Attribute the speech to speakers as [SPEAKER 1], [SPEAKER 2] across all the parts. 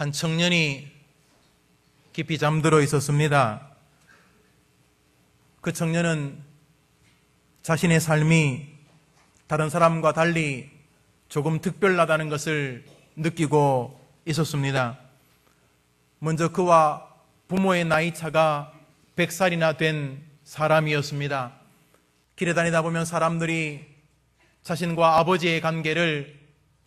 [SPEAKER 1] 한 청년이 깊이 잠들어 있었습니다. 그 청년은 자신의 삶이 다른 사람과 달리 조금 특별하다는 것을 느끼고 있었습니다. 먼저 그와 부모의 나이 차가 100살이나 된 사람이었습니다. 길에 다니다 보면 사람들이 자신과 아버지의 관계를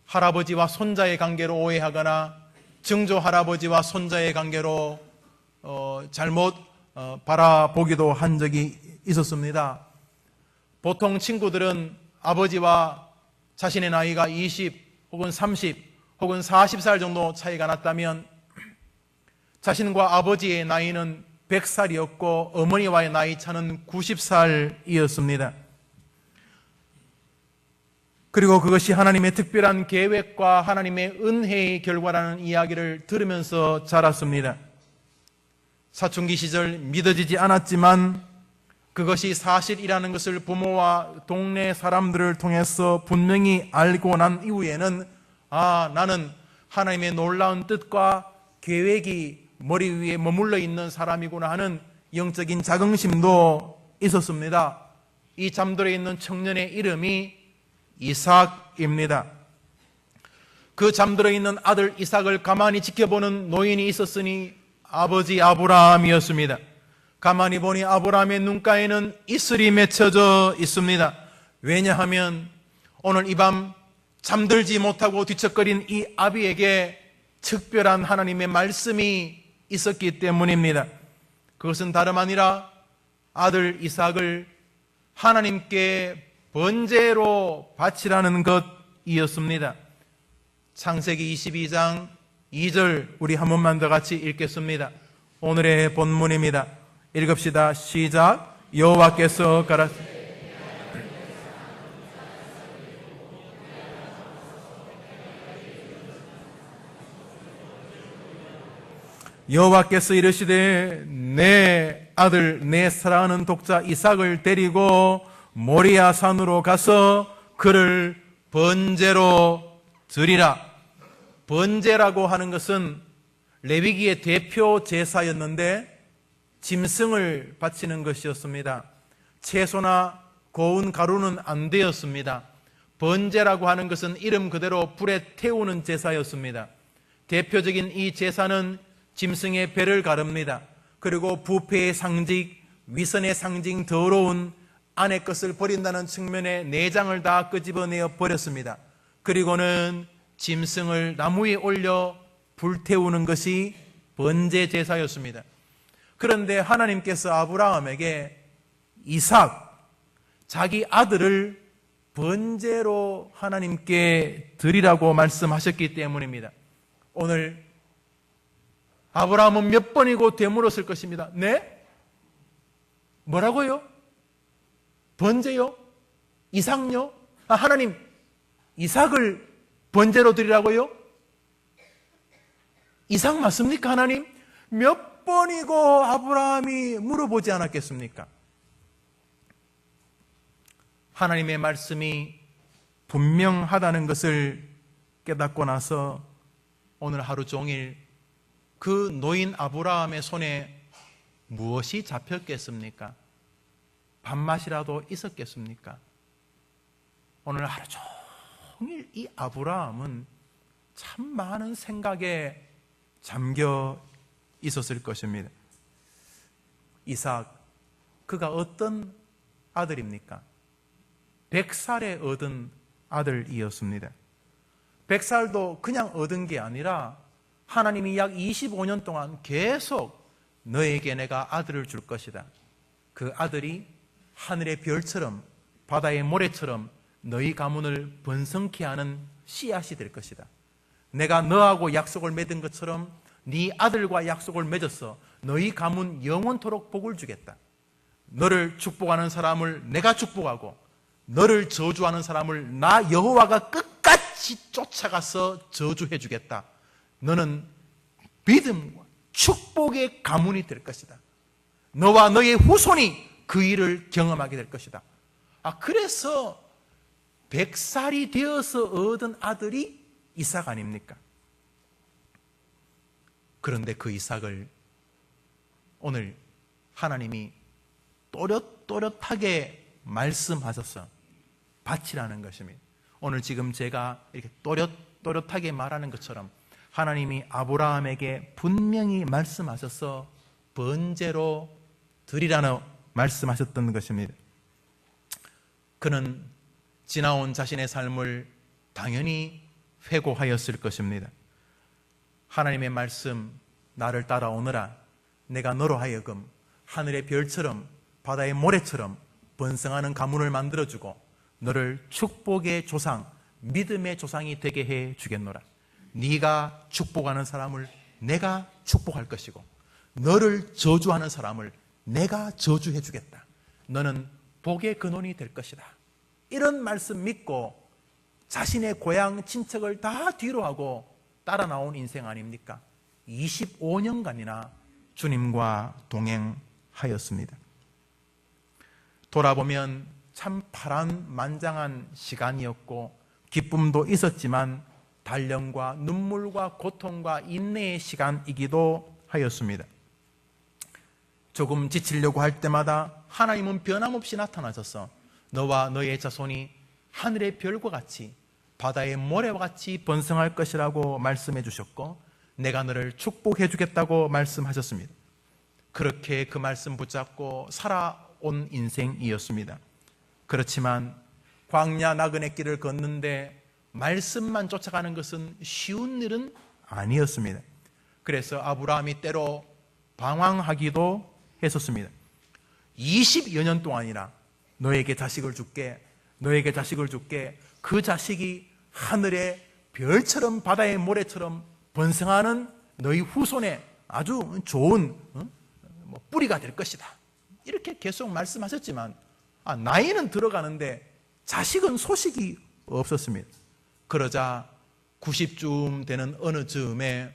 [SPEAKER 1] 할아버지와 손자의 관계로 오해하거나 증조 할아버지와 손자의 관계로 잘못 바라보기도 한 적이 있었습니다. 보통 친구들은 아버지와 자신의 나이가 20 혹은 30 혹은 40살 정도 차이가 났다면 자신과 아버지의 나이는 100살이었고 어머니와의 나이 차는 90살이었습니다. 그리고 그것이 하나님의 특별한 계획과 하나님의 은혜의 결과라는 이야기를 들으면서 자랐습니다. 사춘기 시절 믿어지지 않았지만 그것이 사실이라는 것을 부모와 동네 사람들을 통해서 분명히 알고 난 이후에는 나는 하나님의 놀라운 뜻과 계획이 머리 위에 머물러 있는 사람이구나 하는 영적인 자긍심도 있었습니다. 이 잠들어 있는 청년의 이름이 이삭입니다. 그 잠들어 있는 아들 이삭을 가만히 지켜보는 노인이 있었으니 아버지 아브라함이었습니다. 가만히 보니 아브라함의 눈가에는 이슬이 맺혀져 있습니다. 왜냐하면 오늘 이 밤 잠들지 못하고 뒤척거린 이 아비에게 특별한 하나님의 말씀이 있었기 때문입니다. 그것은 다름 아니라 아들 이삭을 하나님께 번제로 바치라는 것이었습니다. 창세기 22장 2절 우리 한 번만 더 같이 읽겠습니다. 오늘의 본문입니다. 읽읍시다. 시작. 여호와께서 여호와께서 이르시되 내 아들 내 사랑하는 독자 이삭을 데리고 모리아 산으로 가서 그를 번제로 드리라. 번제라고 하는 것은 레위기의 대표 제사였는데 짐승을 바치는 것이었습니다. 채소나 고운 가루는 안 되었습니다. 번제라고 하는 것은 이름 그대로 불에 태우는 제사였습니다. 대표적인 이 제사는 짐승의 배를 가릅니다. 그리고 부패의 상징, 위선의 상징, 더러운 안의 것을 버린다는 측면에 내장을 다 끄집어내어 버렸습니다. 그리고는 짐승을 나무에 올려 불태우는 것이 번제 제사였습니다. 그런데 하나님께서 아브라함에게 이삭, 자기 아들을 번제로 하나님께 드리라고 말씀하셨기 때문입니다. 오늘 아브라함은 몇 번이고 되물었을 것입니다. 네? 뭐라고요? 번제요? 이삭요? 하나님, 이삭을 번제로 드리라고요? 이삭 맞습니까, 하나님? 몇 번이고 아브라함이 물어보지 않았겠습니까? 하나님의 말씀이 분명하다는 것을 깨닫고 나서 오늘 하루 종일 그 노인 아브라함의 손에 무엇이 잡혔겠습니까? 밥맛이라도 있었겠습니까? 오늘 하루 종일 이 아브라함은 참 많은 생각에 잠겨 있었을 것입니다. 이삭, 그가 어떤 아들입니까? 100살에 얻은 아들이었습니다. 100살도 그냥 얻은 게 아니라 하나님이 약 25년 동안 계속 너에게 내가 아들을 줄 것이다. 그 아들이 하늘의 별처럼 바다의 모래처럼 너희 가문을 번성케 하는 씨앗이 될 것이다. 내가 너하고 약속을 맺은 것처럼 네 아들과 약속을 맺어서 너희 가문 영원토록 복을 주겠다. 너를 축복하는 사람을 내가 축복하고 너를 저주하는 사람을 나 여호와가 끝까지 쫓아가서 저주해 주겠다. 너는 믿음과 축복의 가문이 될 것이다. 너와 너의 후손이 그 일을 경험하게 될 것이다. 그래서 100살이 되어서 얻은 아들이 이삭 아닙니까? 그런데 그 이삭을 오늘 하나님이 또렷또렷하게 말씀하셔서 바치라는 것입니다. 오늘 지금 제가 이렇게 또렷또렷하게 말하는 것처럼 하나님이 아브라함에게 분명히 말씀하셔서 번제로 드리라는 말씀하셨던 것입니다. 그는 지나온 자신의 삶을 당연히 회고하였을 것입니다. 하나님의 말씀, 나를 따라오너라. 내가 너로 하여금 하늘의 별처럼 바다의 모래처럼 번성하는 가문을 만들어주고 너를 축복의 조상, 믿음의 조상이 되게 해 주겠노라. 네가 축복하는 사람을 내가 축복할 것이고 너를 저주하는 사람을 내가 저주해 주겠다. 너는 복의 근원이 될 것이다. 이런 말씀 믿고 자신의 고향 친척을 다 뒤로 하고 따라 나온 인생 아닙니까? 25년간이나 주님과 동행하였습니다. 돌아보면 참 파란만장한 시간이었고 기쁨도 있었지만 단련과 눈물과 고통과 인내의 시간이기도 하였습니다. 조금 지치려고 할 때마다 하나님은 변함없이 나타나셔서 너와 너의 자손이 하늘의 별과 같이 바다의 모래와 같이 번성할 것이라고 말씀해 주셨고 내가 너를 축복해 주겠다고 말씀하셨습니다. 그렇게 그 말씀 붙잡고 살아온 인생이었습니다. 그렇지만 광야 나그네 길을 걷는데 말씀만 쫓아가는 것은 쉬운 일은 아니었습니다. 그래서 아브라함이 때로 방황하기도 했었습니다. 20여 년 동안이나 너에게 자식을 줄게, 너에게 자식을 줄게. 그 자식이 하늘의 별처럼 바다의 모래처럼 번성하는 너희 후손에 아주 좋은 뿌리가 될 것이다. 이렇게 계속 말씀하셨지만 나이는 들어가는데 자식은 소식이 없었습니다. 그러자 90쯤 되는 어느 즈음에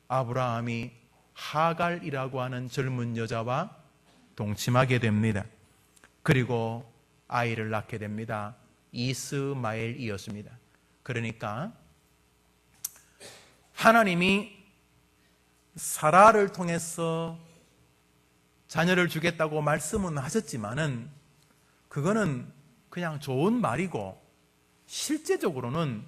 [SPEAKER 1] 아브라함이 하갈이라고 하는 젊은 여자와 동침하게 됩니다. 그리고 아이를 낳게 됩니다. 이스마엘이었습니다. 그러니까 하나님이 사라를 통해서 자녀를 주겠다고 말씀은 하셨지만은 그거는 그냥 좋은 말이고 실제적으로는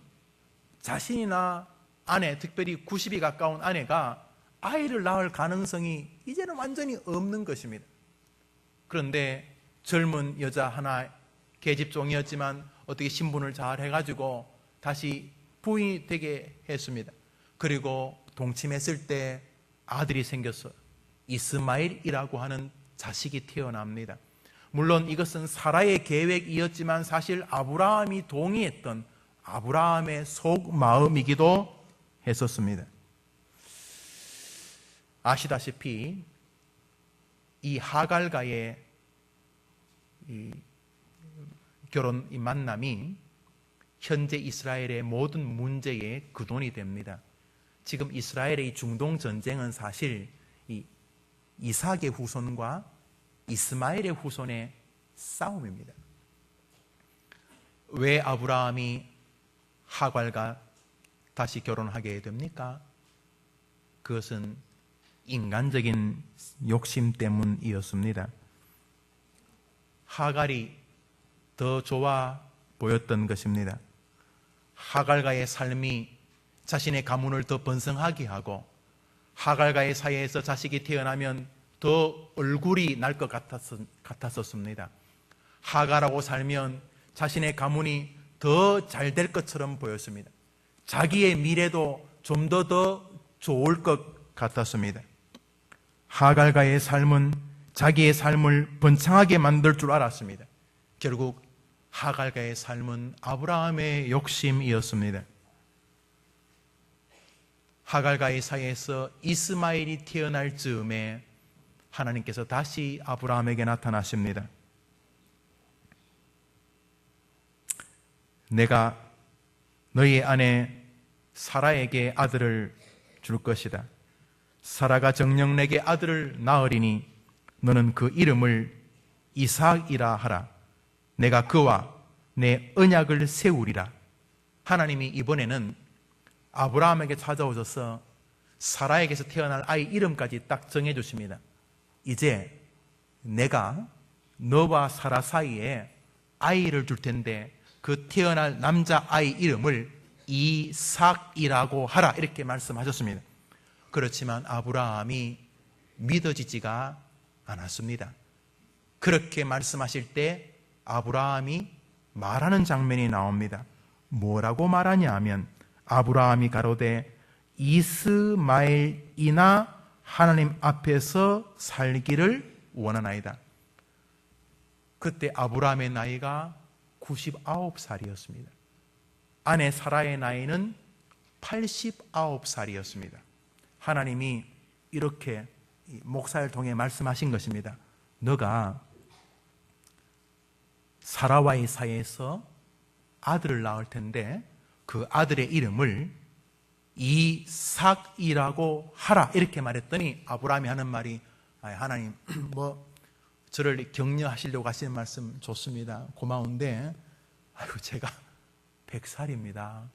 [SPEAKER 1] 자신이나 아내, 특별히 90이 가까운 아내가 아이를 낳을 가능성이 이제는 완전히 없는 것입니다. 그런데 젊은 여자 하나, 계집종이었지만 어떻게 신분을 잘 해가지고 다시 부인이 되게 했습니다. 그리고 동침했을 때 아들이 생겼어요. 이스마엘이라고 하는 자식이 태어납니다. 물론 이것은 사라의 계획이었지만 사실 아브라함이 동의했던 아브라함의 속마음이기도 했었습니다. 아시다시피 이 하갈과의 이 결혼, 이 만남이 현재 이스라엘의 모든 문제의 근원이 됩니다. 지금 이스라엘의 중동 전쟁은 사실 이 이삭의 후손과 이스마엘의 후손의 싸움입니다. 왜 아브라함이 하갈과 다시 결혼하게 됩니까? 그것은 인간적인 욕심 때문이었습니다. 하갈이 더 좋아 보였던 것입니다. 하갈과의 삶이 자신의 가문을 더 번성하게 하고 하갈과의 사이에서 자식이 태어나면 더 얼굴이 날 것 같았었습니다. 하갈하고 살면 자신의 가문이 더 잘 될 것처럼 보였습니다. 자기의 미래도 좀 더 좋을 것 같았습니다. 하갈과의 삶은 자기의 삶을 번창하게 만들 줄 알았습니다. 결국 하갈과의 삶은 아브라함의 욕심이었습니다. 하갈과의 사이에서 이스마엘이 태어날 즈음에 하나님께서 다시 아브라함에게 나타나십니다. 내가 너희 아내 사라에게 아들을 줄 것이다. 사라가 정녕 내게 아들을 낳으리니 너는 그 이름을 이삭이라 하라. 내가 그와 내 언약을 세우리라. 하나님이 이번에는 아브라함에게 찾아오셔서 사라에게서 태어날 아이 이름까지 딱 정해주십니다. 이제 내가 너와 사라 사이에 아이를 줄 텐데 그 태어날 남자아이 이름을 이삭이라고 하라, 이렇게 말씀하셨습니다. 그렇지만 아브라함이 믿어지지가 않았습니다. 그렇게 말씀하실 때 아브라함이 말하는 장면이 나옵니다. 뭐라고 말하냐 하면 아브라함이 가로되 이스마엘이나 하나님 앞에서 살기를 원하나이다. 그때 아브라함의 나이가 99살이었습니다. 아내 사라의 나이는 89살이었습니다. 하나님이 이렇게 목사를 통해 말씀하신 것입니다. 너가 사라와의 사이에서 아들을 낳을 텐데 그 아들의 이름을 이삭이라고 하라, 이렇게 말했더니 아브라함이 하는 말이 하나님 저를 격려하시려고 하시는 말씀 좋습니다. 고마운데 제가 100살입니다.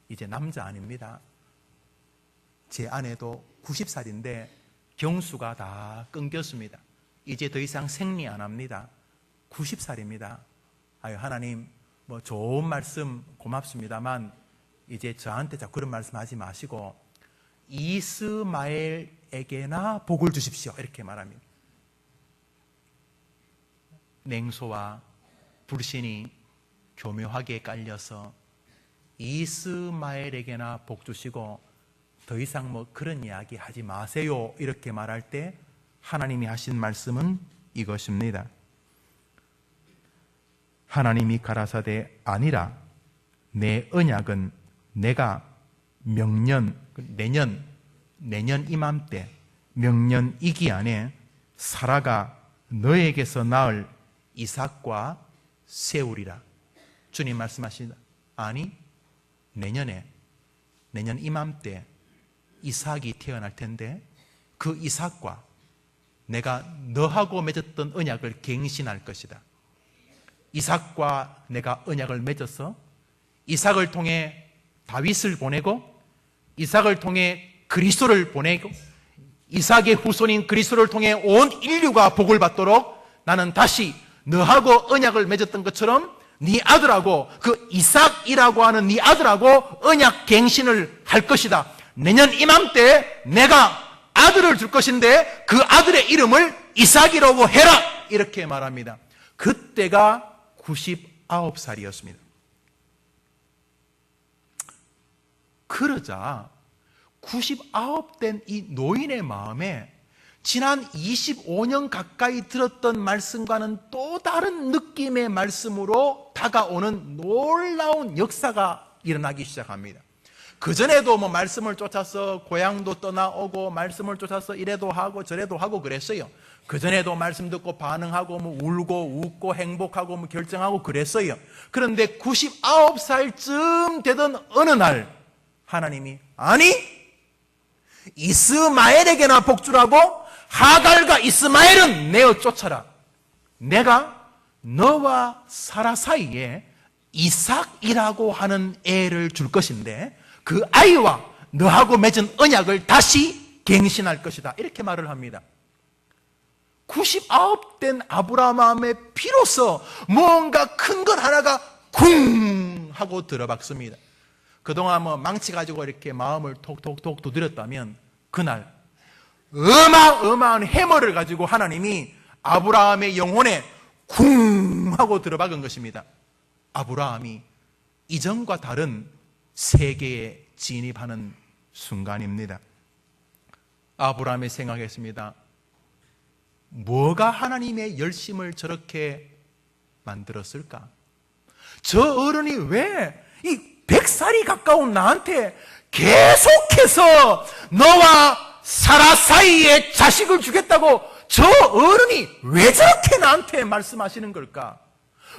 [SPEAKER 1] 이제 남자 아닙니다. 제 아내도 90살인데 경수가 다 끊겼습니다. 이제 더 이상 생리 안 합니다. 90살입니다. 하나님 좋은 말씀 고맙습니다만 이제 저한테 자꾸 그런 말씀하지 마시고 이스마엘에게나 복을 주십시오, 이렇게 말합니다. 냉소와 불신이 교묘하게 깔려서 이스마엘에게나 복 주시고 더 이상 그런 이야기 하지 마세요, 이렇게 말할 때 하나님이 하신 말씀은 이것입니다. 하나님이 가라사대 아니라 내 언약은 내가 내년 이맘때 명년 이기안에 사라가 너에게서 낳을 이삭과 세우리라. 주님 말씀하시다. 아니, 내년 이맘때 이삭이 태어날 텐데 그 이삭과 내가 너하고 맺었던 언약을 갱신할 것이다. 이삭과 내가 언약을 맺어서 이삭을 통해 다윗을 보내고 이삭을 통해 그리스도를 보내고 이삭의 후손인 그리스도를 통해 온 인류가 복을 받도록 나는 다시 너하고 언약을 맺었던 것처럼 네 아들하고 그 이삭이라고 하는 네 아들하고 언약 갱신을 할 것이다. 내년 이맘때 내가 아들을 줄 것인데 그 아들의 이름을 이삭이라고 해라, 이렇게 말합니다. 그때가 99살이었습니다. 그러자 99된 이 노인의 마음에 지난 25년 가까이 들었던 말씀과는 또 다른 느낌의 말씀으로 다가오는 놀라운 역사가 일어나기 시작합니다. 그전에도 말씀을 쫓아서 고향도 떠나오고 말씀을 쫓아서 이래도 하고 저래도 하고 그랬어요. 그전에도 말씀 듣고 반응하고 울고 웃고 행복하고 결정하고 그랬어요. 그런데 99살쯤 되던 어느 날 하나님이 아니, 이스마엘에게나 복주라고 하갈과 이스마엘은 내어 쫓아라. 내가 너와 사라 사이에 이삭이라고 하는 애를 줄 것인데 그 아이와 너하고 맺은 언약을 다시 갱신할 것이다, 이렇게 말을 합니다. 99된 아브라함의 비로소 뭔가 큰 것 하나가 쿵 하고 들어박습니다. 그동안 망치 가지고 이렇게 마음을 톡톡톡 두드렸다면 그날 어마어마한 해머를 가지고 하나님이 아브라함의 영혼에 쿵 하고 들어박은 것입니다. 아브라함이 이전과 다른 세계에 진입하는 순간입니다. 아브라함이 생각했습니다. 뭐가 하나님의 열심을 저렇게 만들었을까? 저 어른이 왜 이 100살이 가까운 나한테 계속해서 너와 사라 사이에 자식을 주겠다고 저 어른이 왜 저렇게 나한테 말씀하시는 걸까?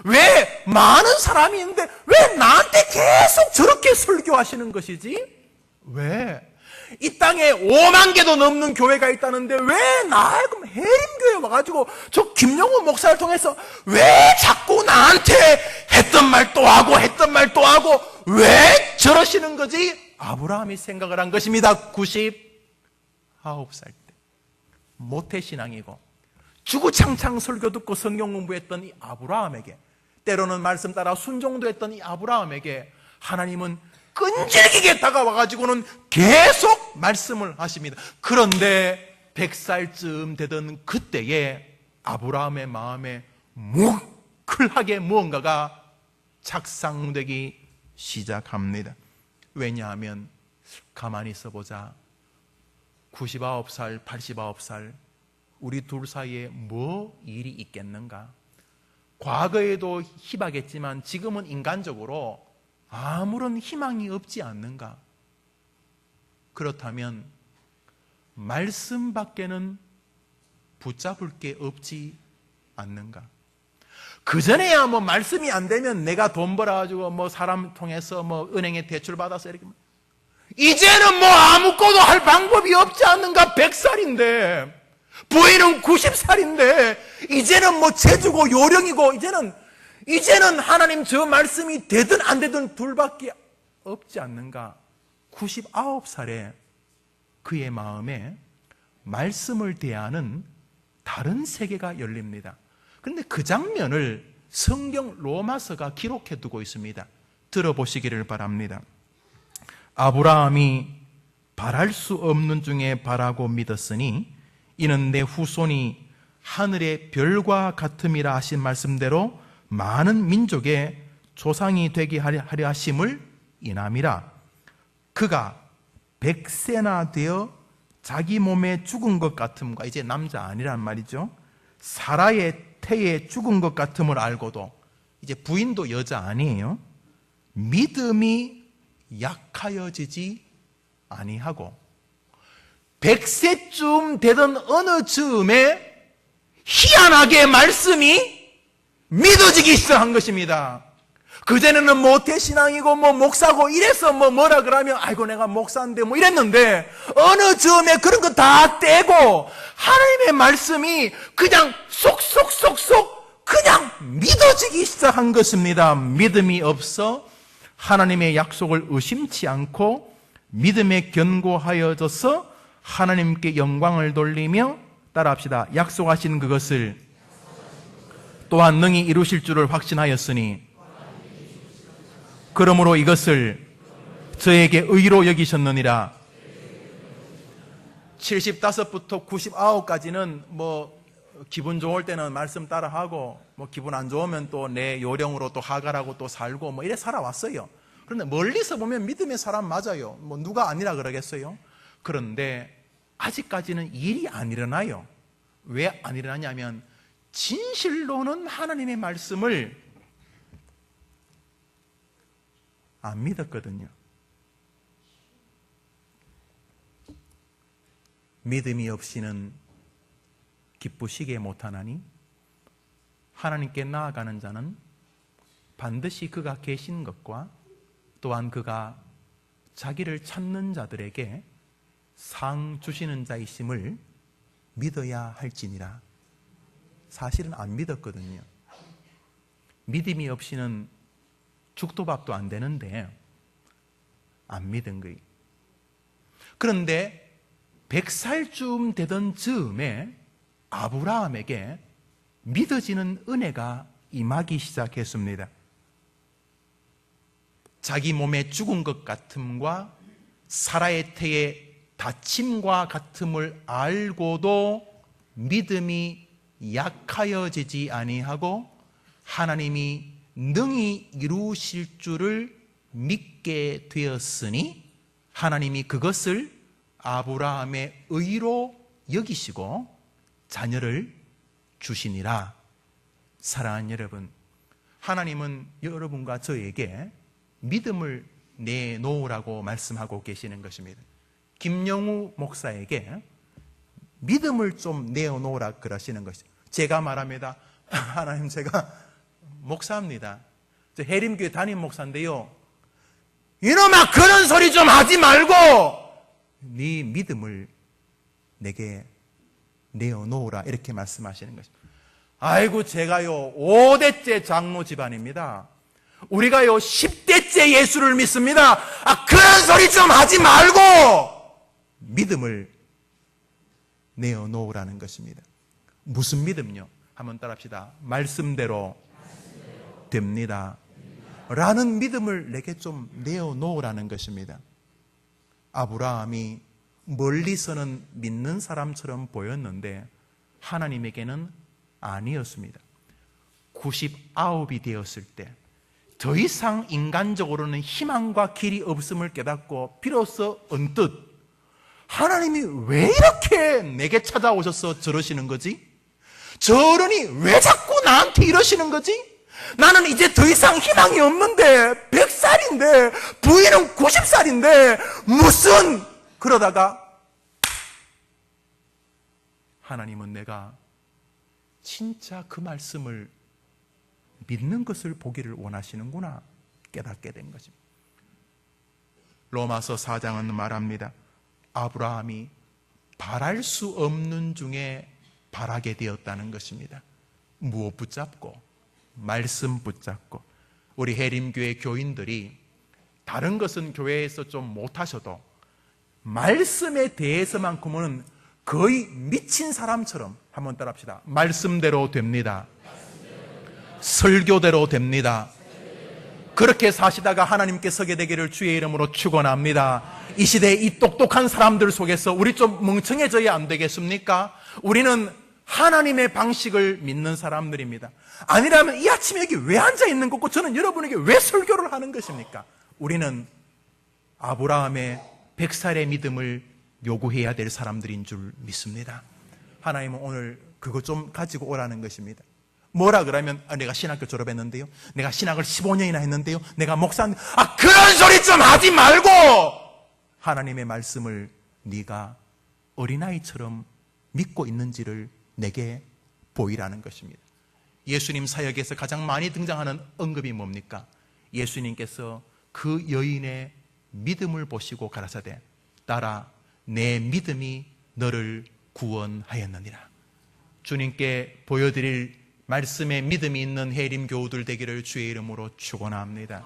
[SPEAKER 1] 왜 많은 사람이 있는데 왜 나한테 계속 저렇게 설교하시는 것이지? 왜? 이 땅에 5만 개도 넘는 교회가 있다는데 왜 나하고 해림교회 와가지고 저 김영훈 목사를 통해서 왜 자꾸 나한테 했던 말 또 하고 했던 말 또 하고 왜 저러시는 거지? 아브라함이 생각을 한 것입니다. 99 99살 때 모태신앙이고 주구장창 설교 듣고 성경 공부했던 이 아브라함에게, 때로는 말씀 따라 순종도 했던 이 아브라함에게 하나님은 끈질기게 다가와가지고는 계속 말씀을 하십니다. 그런데 100살쯤 되던 그때에 아브라함의 마음에 뭉클하게 무언가가 착상되기 시작합니다. 왜냐하면 가만히 있어보자. 99살, 89살 우리 둘 사이에 뭐 일이 있겠는가? 과거에도 희박했지만 지금은 인간적으로 아무런 희망이 없지 않는가? 그렇다면 말씀 밖에는 붙잡을 게 없지 않는가? 그전에야 뭐 말씀이 안 되면 내가 돈 벌어가지고 뭐 사람 통해서 뭐 은행에 대출 받아서 이렇게, 이제는 뭐 아무것도 할 방법이 없지 않는가? 100살인데 부인은 90살인데 이제는 뭐 재주고 요령이고 이제는 하나님 저 말씀이 되든 안 되든 둘밖에 없지 않는가? 99살에 그의 마음에 말씀을 대하는 다른 세계가 열립니다. 그런데 그 장면을 성경 로마서가 기록해 두고 있습니다. 들어보시기를 바랍니다. 아브라함이 바랄 수 없는 중에 바라고 믿었으니 이는 내 후손이 하늘의 별과 같음이라 하신 말씀대로 많은 민족의 조상이 되게 하려 하심을 인함이라. 그가 100세나 되어 자기 몸에 죽은 것 같음과, 이제 남자 아니란 말이죠, 사라의 태에 죽은 것 같음을 알고도, 이제 부인도 여자 아니에요, 믿음이 약하여지지 아니하고 100세쯤 되던 어느 즈음에 희한하게 말씀이 믿어지기 시작한 것입니다. 그전에는 모태신앙이고 뭐 목사고 이래서 뭐라 그러면 아이고 내가 목사인데 뭐 이랬는데 어느 즈음에 그런 거 다 떼고 하나님의 말씀이 그냥 쏙쏙쏙쏙 그냥 믿어지기 시작한 것입니다. 믿음이 없어 하나님의 약속을 의심치 않고 믿음에 견고하여져서 하나님께 영광을 돌리며, 따라합시다, 약속하신 그것을 또한 능히 이루실 줄을 확신하였으니 그러므로 이것을 저에게 의로 여기셨느니라. 75부터 99까지는 뭐 기분 좋을 때는 말씀 따라하고 뭐 기분 안 좋으면 또 내 요령으로 또 하가라고 또 살고 뭐 이래 살아왔어요. 그런데 멀리서 보면 믿음의 사람 맞아요. 뭐 누가 아니라 그러겠어요? 그런데 아직까지는 일이 안 일어나요. 왜 안 일어나냐면 진실로는 하나님의 말씀을 안 믿었거든요. 믿음이 없이는 기쁘시게 못하나니 하나님께 나아가는 자는 반드시 그가 계신 것과 또한 그가 자기를 찾는 자들에게 상 주시는 자이심을 믿어야 할지니라. 사실은 안 믿었거든요. 믿음이 없이는 죽도 밥도 안 되는데 안 믿은 거예요. 그런데 100살쯤 되던 즈음에 아브라함에게 믿어지는 은혜가 임하기 시작했습니다. 자기 몸에 죽은 것 같음과 사라의 태의 다침과 같음을 알고도 믿음이 약하여지지 아니하고 하나님이 능히 이루실 줄을 믿게 되었으니 하나님이 그것을 아브라함의 의로 여기시고 자녀를 주시니라. 사랑하는 여러분, 하나님은 여러분과 저에게 믿음을 내놓으라고 말씀하고 계시는 것입니다. 김영우 목사에게 믿음을 좀 내어놓으라 그러시는 것이죠. 제가 말합니다. 하나님, 제가 목사입니다. 저 해림교회 담임 목사인데요, 이놈아 그런 소리 좀 하지 말고 네 믿음을 내게 내어놓으라, 이렇게 말씀하시는 것입니다. 아이고, 제가요 5대째 장로 집안입니다. 우리가요 10대째 예수를 믿습니다. 그런 소리 좀 하지 말고 믿음을 내어놓으라는 것입니다. 무슨 믿음요? 한번 따라합시다. 말씀대로 됩니다 라는 믿음을 내게 좀 내어놓으라는 것입니다. 아브라함이 멀리서는 믿는 사람처럼 보였는데 하나님에게는 아니었습니다. 99이 되었을 때 더 이상 인간적으로는 희망과 길이 없음을 깨닫고 비로소 언뜻 하나님이 왜 이렇게 내게 찾아오셔서 저러시는 거지? 저러니 왜 자꾸 나한테 이러시는 거지? 나는 이제 더 이상 희망이 없는데 100살인데 부인은 90살인데 무슨 그러다가 하나님은 내가 진짜 그 말씀을 믿는 것을 보기를 원하시는구나 깨닫게 된 것입니다. 로마서 4장은 말합니다. 아브라함이 바랄 수 없는 중에 바라게 되었다는 것입니다. 무엇 붙잡고? 말씀 붙잡고. 우리 해림교회 교인들이 다른 것은 교회에서 좀 못하셔도 말씀에 대해서만큼은 거의 미친 사람처럼 한번 따라합시다. 말씀대로 됩니다. 설교대로 됩니다. 그렇게 사시다가 하나님께 서게 되기를 주의 이름으로 축원합니다. 이 시대에 이 똑똑한 사람들 속에서 우리 좀 멍청해져야 안 되겠습니까? 우리는 하나님의 방식을 믿는 사람들입니다. 아니라면 이 아침에 여기 왜 앉아 있는 거고 저는 여러분에게 왜 설교를 하는 것입니까? 우리는 아브라함의 100살의 믿음을 요구해야 될 사람들인 줄 믿습니다. 하나님은 오늘 그거 좀 가지고 오라는 것입니다. 뭐라 그러면 내가 신학교 졸업했는데요, 내가 신학을 15년이나 했는데요, 내가 목사인데 그런 소리 좀 하지 말고 하나님의 말씀을 네가 어린아이처럼 믿고 있는지를 내게 보이라는 것입니다. 예수님 사역에서 가장 많이 등장하는 언급이 뭡니까? 예수님께서 그 여인의 믿음을 보시고 가라사대 따라 내 믿음이 너를 구원하였느니라. 주님께 보여드릴 말씀에 믿음이 있는 해림교우들 되기를 주의 이름으로 축원합니다.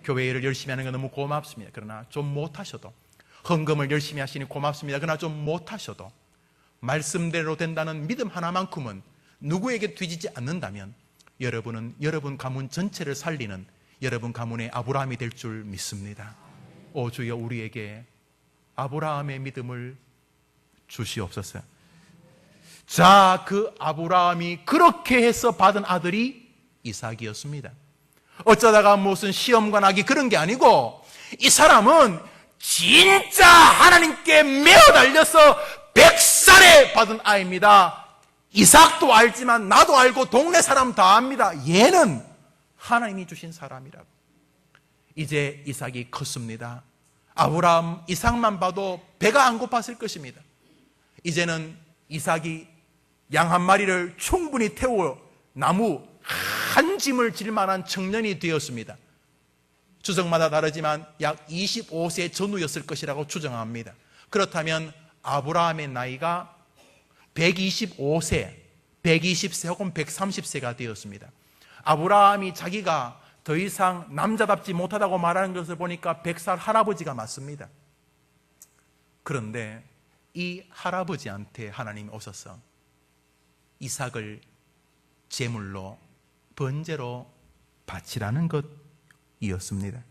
[SPEAKER 1] 교회 일을 열심히 하는 건 너무 고맙습니다. 그러나 좀 못하셔도, 헌금을 열심히 하시니 고맙습니다. 그러나 좀 못하셔도 말씀대로 된다는 믿음 하나만큼은 누구에게 뒤지지 않는다면 여러분은 여러분 가문 전체를 살리는 여러분 가문의 아브라함이 될 줄 믿습니다. 오 주여, 우리에게 아브라함의 믿음을 주시옵소서. 자, 그 아브라함이 그렇게 해서 받은 아들이 이삭이었습니다. 어쩌다가 무슨 시험과 나기 그런 게 아니고 이 사람은 진짜 하나님께 매어 달려서 100살에 받은 아이입니다. 이삭도 알지만 나도 알고 동네 사람 다 압니다. 얘는 하나님이 주신 사람이라고. 이제 이삭이 컸습니다. 아브라함 이삭만 봐도 배가 안 고팠을 것입니다. 이제는 이삭이 양 한 마리를 충분히 태워 나무 한 짐을 질 만한 청년이 되었습니다. 추정마다 다르지만 약 25세 전후였을 것이라고 추정합니다. 그렇다면 아브라함의 나이가 125세, 120세 혹은 130세가 되었습니다. 아브라함이 자기가 더 이상 남자답지 못하다고 말하는 것을 보니까 100살 할아버지가 맞습니다. 그런데 이 할아버지한테 하나님이 오셔서 이삭을 제물로 번제로 바치라는 것이었습니다.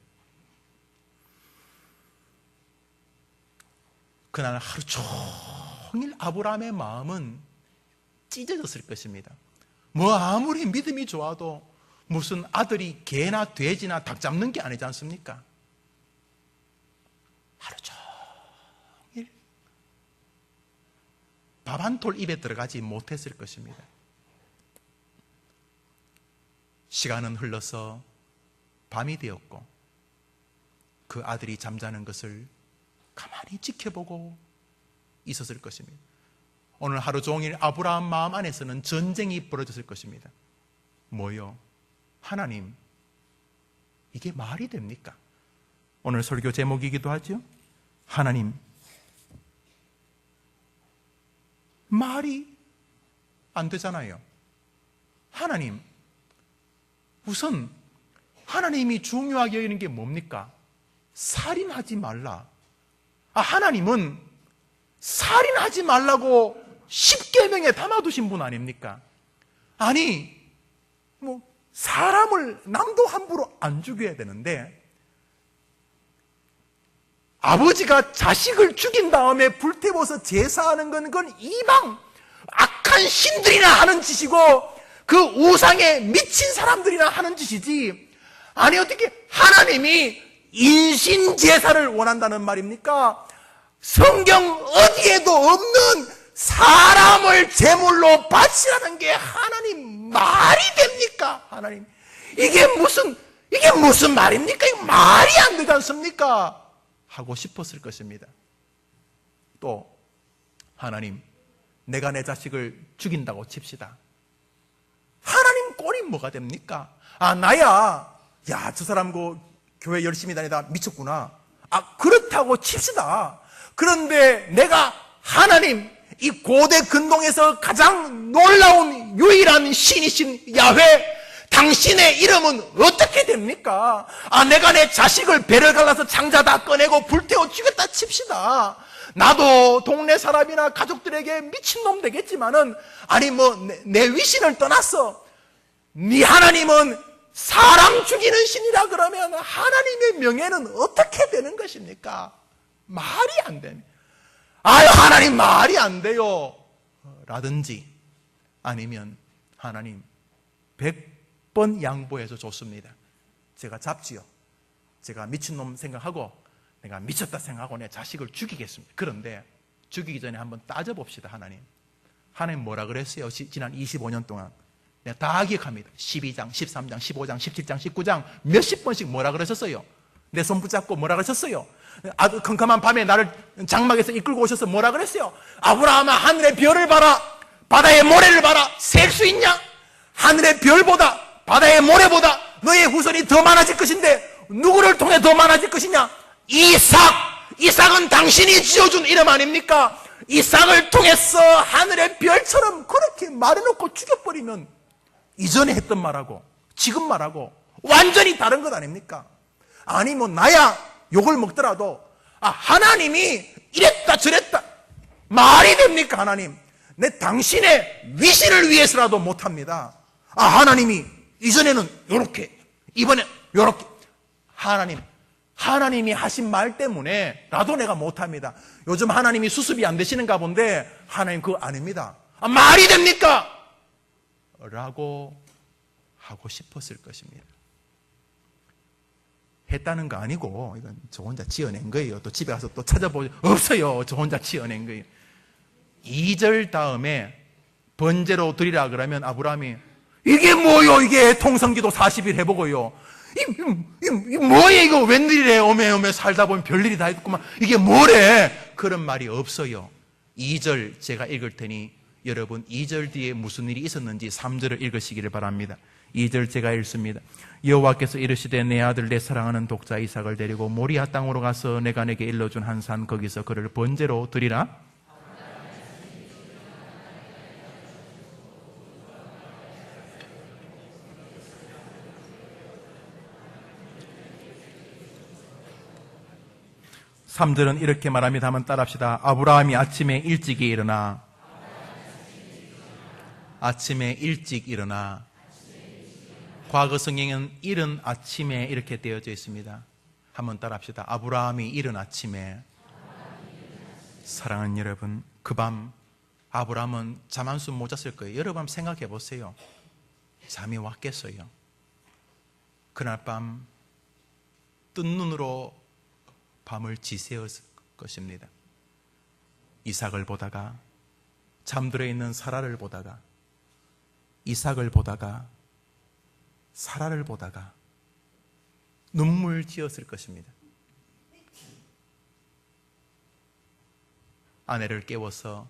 [SPEAKER 1] 그날 하루 종일 아브라함의 마음은 찢어졌을 것입니다. 뭐 아무리 믿음이 좋아도 무슨 아들이 개나 돼지나 닭 잡는 게 아니지 않습니까? 하루 종일 밥 한 톨 입에 들어가지 못했을 것입니다. 시간은 흘러서 밤이 되었고 그 아들이 잠자는 것을 가만히 지켜보고 있었을 것입니다. 오늘 하루 종일 아브라함 마음 안에서는 전쟁이 벌어졌을 것입니다. 뭐요? 하나님, 이게 말이 됩니까? 오늘 설교 제목이기도 하죠. 하나님, 말이 안 되잖아요. 하나님, 우선 하나님이 중요하게 여기는 게 뭡니까? 살인하지 말라. 하나님은 살인하지 말라고 십계명에 담아두신 분 아닙니까? 아니, 사람을 남도 함부로 안 죽여야 되는데, 아버지가 자식을 죽인 다음에 불태워서 제사하는 건 그건 이방 악한 신들이나 하는 짓이고 그 우상에 미친 사람들이나 하는 짓이지, 아니 어떻게 하나님이 인신 제사를 원한다는 말입니까? 성경 어디에도 없는 사람을 제물로 바치라는 게 하나님 말이 됩니까? 하나님, 이게 무슨 말입니까? 이거 말이 안 되지 않습니까? 하고 싶었을 것입니다. 또 하나님, 내가 내 자식을 죽인다고 칩시다. 하나님 꼴이 뭐가 됩니까? 나야, 야, 저 사람 교회 열심히 다니다 미쳤구나. 그렇다고 칩시다. 그런데 내가 하나님, 이 고대 근동에서 가장 놀라운 유일한 신이신 야훼, 당신의 이름은 어떻게 됩니까? 내가 내 자식을 배를 갈라서 창자 다 꺼내고 불태워 죽였다 칩시다. 나도 동네 사람이나 가족들에게 미친놈 되겠지만은, 아니 내 위신을 떠났어. 네 하나님은 사람 죽이는 신이라 그러면 하나님의 명예는 어떻게 되는 것입니까? 말이 안 되네. 하나님 말이 안 돼요. 라든지, 아니면 하나님 100번 양보해서 좋습니다. 제가 잡지요. 제가 미친놈 생각하고 내가 미쳤다 생각하고 내 자식을 죽이겠습니다. 그런데 죽이기 전에 한번 따져봅시다. 하나님 뭐라 그랬어요? 지난 25년 동안 내가 다 기억합니다. 12장, 13장, 15장, 17장, 19장 몇십 번씩 뭐라 그러셨어요? 내 손 붙잡고 뭐라 그러셨어요? 아주 컴컴한 밤에 나를 장막에서 이끌고 오셔서 뭐라 그랬어요? 아브라함아, 하늘의 별을 봐라, 바다의 모래를 봐라. 셀 수 있냐? 하늘의 별보다 바다의 모래보다 너의 후손이 더 많아질 것인데 누구를 통해 더 많아질 것이냐? 이삭은 당신이 지어준 이름 아닙니까? 이삭을 통해서 하늘의 별처럼 그렇게 말해놓고 죽여버리면 이전에 했던 말하고 지금 말하고 완전히 다른 것 아닙니까? 아니 나야 욕을 먹더라도 하나님이 이랬다 저랬다 말이 됩니까? 하나님, 내 당신의 위신을 위해서라도 못합니다. 하나님이 이전에는 요렇게, 이번에 요렇게. 하나님이 하신 말 때문에 나도 내가 못합니다. 요즘 하나님이 수습이 안 되시는가 본데 하나님 그거 아닙니다. 말이 됩니까? 라고 하고 싶었을 것입니다. 했다는 거 아니고 이건 저 혼자 지어낸 거예요. 또 집에 가서 또 찾아보죠. 없어요. 저 혼자 지어낸 거예요. 2절 다음에 번제로 드리라 그러면 아브라함이 이게 뭐요? 이게 통성기도 40일 해보고요. 이 뭐예요? 이거 웬일이래? 오메 살다 보면 별일이 다 있구만. 이게 뭐래? 그런 말이 없어요. 2절 제가 읽을 테니 여러분 2절 뒤에 무슨 일이 있었는지 3절을 읽으시기를 바랍니다. 2절 제가 읽습니다. 여호와께서 이르시되 내 아들 내 사랑하는 독자 이삭을 데리고 모리아 땅으로 가서 내가 내게 일러준 한 산 거기서 그를 번제로 드리라. (3절은) 이렇게 말합니다. 한번 따라합시다. 아브라함이 아침에 일찍 일어나 과거 성경은 이른 아침에 이렇게 되어져 있습니다. 한번 따라합시다. 아브라함이 이른 아침에. 사랑하는 여러분, 그 밤 아브라함은 잠 한숨 못 잤을 거예요. 여러분 한번 생각해 보세요. 잠이 왔겠어요? 그날 밤 뜬 눈으로 밤을 지새웠을 것입니다. 이삭을 보다가, 잠들어 있는 사라를 보다가, 이삭을 보다가, 사라를 보다가 눈물 지었을 것입니다. 아내를 깨워서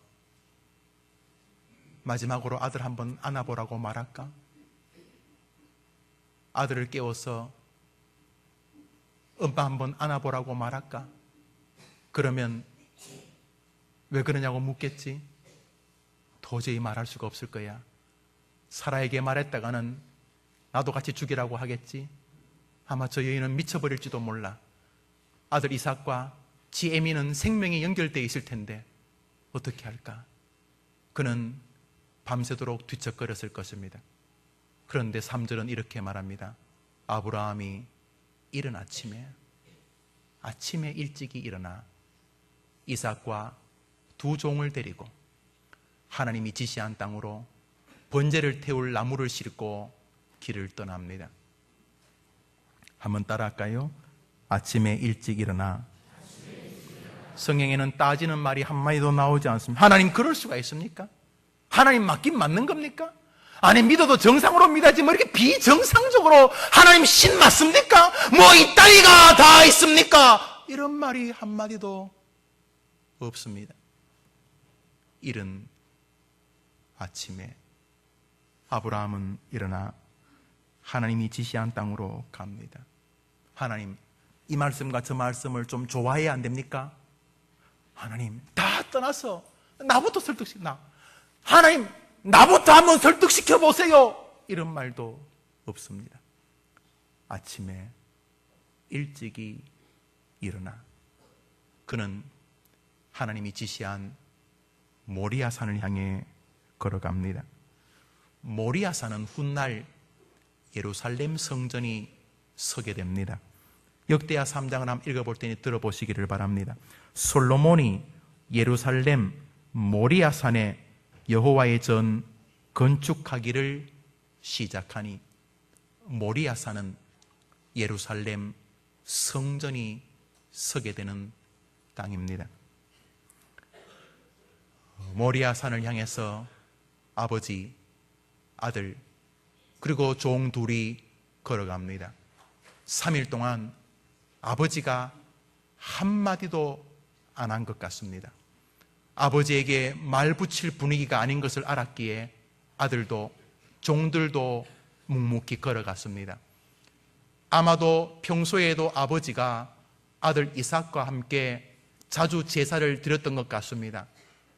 [SPEAKER 1] 마지막으로 아들 한번 안아보라고 말할까? 아들을 깨워서 엄마 한번 안아보라고 말할까? 그러면 왜 그러냐고 묻겠지? 도저히 말할 수가 없을 거야. 사라에게 말했다가는 나도 같이 죽이라고 하겠지? 아마 저 여인은 미쳐버릴지도 몰라. 아들 이삭과 지 에미는 생명이 연결되어 있을 텐데 어떻게 할까? 그는 밤새도록 뒤척거렸을 것입니다. 그런데 3절은 이렇게 말합니다. 아브라함이 이른 아침에 일찍이 일어나 이삭과 두 종을 데리고 하나님이 지시한 땅으로 번제를 태울 나무를 싣고 길을 떠납니다. 한번 따라할까요? 아침에 일찍 일어나. 성경에는 따지는 말이 한마디도 나오지 않습니다. 하나님 그럴 수가 있습니까? 하나님 맞긴 맞는 겁니까? 아니 믿어도 정상으로 믿어야지 뭐 이렇게 비정상적으로 하나님 신 맞습니까? 뭐 이따위가 다 있습니까? 이런 말이 한마디도 없습니다. 이른 아침에 아브라함은 일어나 하나님이 지시한 땅으로 갑니다. 하나님, 이 말씀과 저 말씀을 좀 좋아해야 안 됩니까? 하나님, 다 떠나서 나부터 하나님, 나부터 한번 설득시켜 보세요. 이런 말도 없습니다. 아침에 일찍이 일어나 그는 하나님이 지시한 모리아산을 향해 걸어갑니다. 모리아산은 훗날 예루살렘 성전이 서게 됩니다. 역대하 3장을 한번 읽어볼 테니 들어보시기를 바랍니다. 솔로몬이 예루살렘 모리아산에 여호와의 전 건축하기를 시작하니 모리아산은 예루살렘 성전이 서게 되는 땅입니다. 모리아산을 향해서 아버지, 아들, 그리고 종 둘이 걸어갑니다. 3일 동안 아버지가 한마디도 안 한 것 같습니다. 아버지에게 말 붙일 분위기가 아닌 것을 알았기에 아들도 종들도 묵묵히 걸어갔습니다. 아마도 평소에도 아버지가 아들 이삭과 함께 자주 제사를 드렸던 것 같습니다.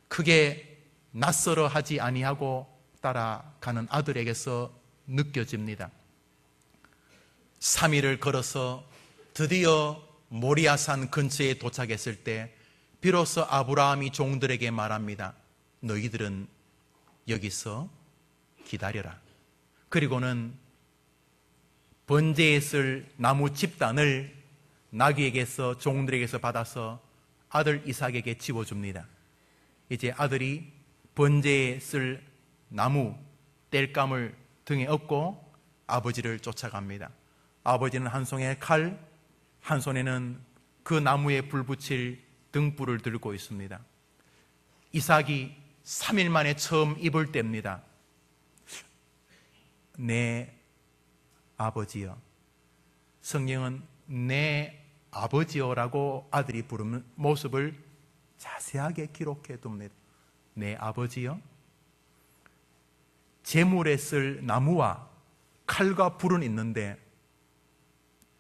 [SPEAKER 1] 크게 낯설어 하지 아니하고 따라가는 아들에게서 느껴집니다. 3일을 걸어서 드디어 모리아산 근처에 도착했을 때 비로소 아브라함이 종들에게 말합니다. 너희들은 여기서 기다려라. 그리고는 번제에 쓸 나무 집단을 나귀에게서 종들에게서 받아서 아들 이삭에게 집어줍니다. 이제 아들이 번제에 쓸 나무 땔감을 등에 업고 아버지를 쫓아갑니다. 아버지는 한 손에 칼, 한 손에는 그 나무에 불 붙일 등불을 들고 있습니다. 이삭이 3일 만에 처음 입을 뗍니다. 내 아버지여. 성경은 내 아버지여라고 아들이 부르는 모습을 자세하게 기록해 둡니다. 내 아버지여. 제물에 쓸 나무와 칼과 불은 있는데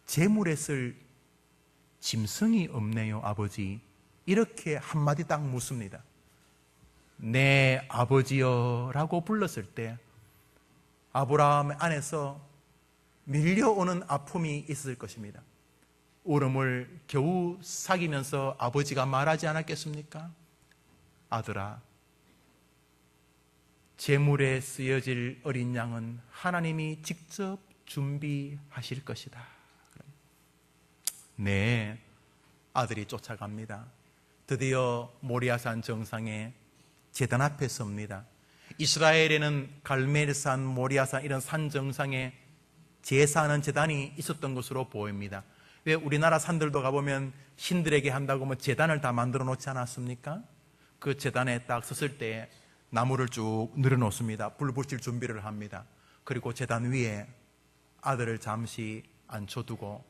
[SPEAKER 1] 제물에 쓸 짐승이 없네요, 아버지. 이렇게 한마디 딱 묻습니다. 내 아버지여라고 불렀을 때 아브라함의 안에서 밀려오는 아픔이 있을 것입니다. 울음을 겨우 사귀면서 아버지가 말하지 않았겠습니까? 아들아, 제물에 쓰여질 어린 양은 하나님이 직접 준비하실 것이다. 네, 아들이 쫓아갑니다. 드디어 모리아산 정상에 제단 앞에 섭니다. 이스라엘에는 갈멜산, 모리아산 이런 산 정상에 제사하는 제단이 있었던 것으로 보입니다. 왜 우리나라 산들도 가보면 신들에게 한다고 뭐 제단을 다 만들어 놓지 않았습니까? 그 제단에 딱 섰을 때 나무를 쭉 늘어놓습니다. 불 붙일 준비를 합니다. 그리고 제단 위에 아들을 잠시 앉혀두고